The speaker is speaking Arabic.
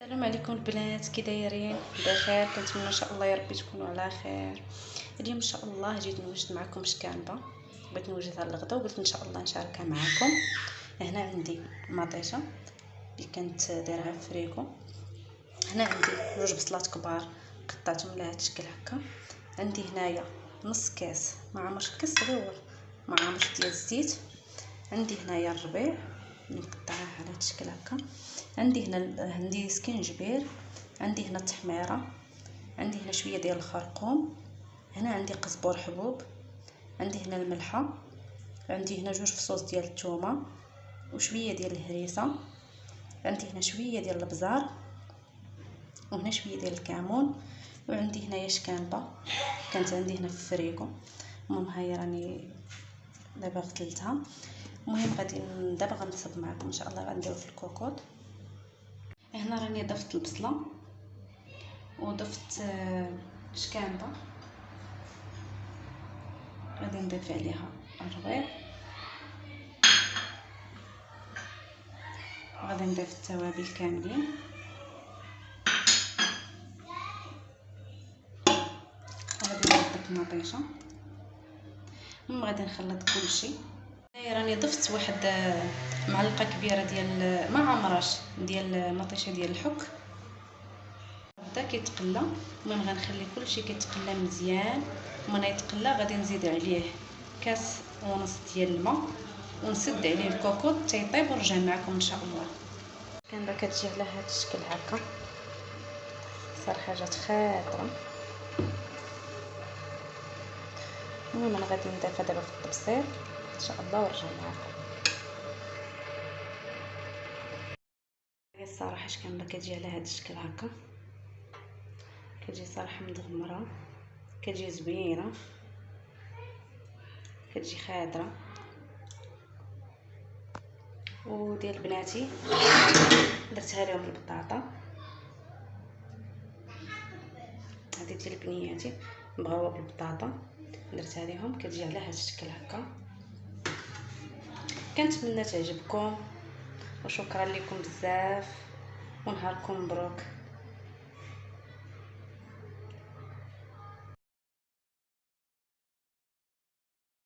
السلام عليكم البنات، كي دايرين؟ بخير؟ كنتمنى ان شاء الله يا ربي تكونوا على خير. اليوم ان شاء الله جيت نوجد معكم شكانبه، بغيت نوجدها للغدا وقلت ان شاء الله نشاركها معكم. هنا عندي مطيشه اللي كنت دايرها في فريكو. هنا عندي جوج بصلات كبار قطعتهم لهذا الشكل هكا. عندي هنايا نص كاس معمر كاس صغيور معمر ديال الزيت. عندي هنايا الربيع نقطعها على هذا الشكل هكا. عندي سكينجبير، عندي هنا التحميره، عندي هنا شويه ديال الخرقوم، هنا عندي قزبور حبوب، عندي هنا الملحه، عندي هنا جوج فصوص ديال الثومه وشويه ديال الهريسه، عندي هنا شويه ديال الابزار وهنا شويه ديال الكمون، وعندي هنايا شكانبه كانت عندي هنا في الفريكو. المهم هاي راني دابا غسلتها. المهم غادي دابا غنصب معكم ان شاء الله. غنديرو في الكوكوط. هنا راني ضفت البصله وضفت شكانبه، غادي نضيف عليها الربيع، غادي نضيف التوابل كاملين، غادي نضيف المطيشه. المهم غادي نخلط كلشي. هنايا راني ضفت واحد معلقه كبيره ديال ما عمراش ديال المطيشه ديال الحك، بدا كيتقلى. المهم غنخلي كلشي كيتقلى مزيان، ومن يتقلى غادي نزيد عليه كاس ونص ديال الماء ونسد عليه الكوكوط حتى يطيب ونرجع معكم ان شاء الله. كان كتجي على هذا الشكل هكا، صراحه جات خاطره. المهم انا غادي نديرها دابا في الطبسيل ان شاء الله ونرجع معكم. هي الصراحه كان كتجي على هذا الشكل هكا، كتجي صراحه مدغمره، كتجي زوينه، كتجي خضره. وديال بناتي درتها لهم البطاطا، هذه ديال بنياتي بغاو بالبطاطا درتها لهم. كتجي على هذا الشكل هكا. كنتمنى تعجبكم وشكرا لكم بزاف ونهاركم مبروك.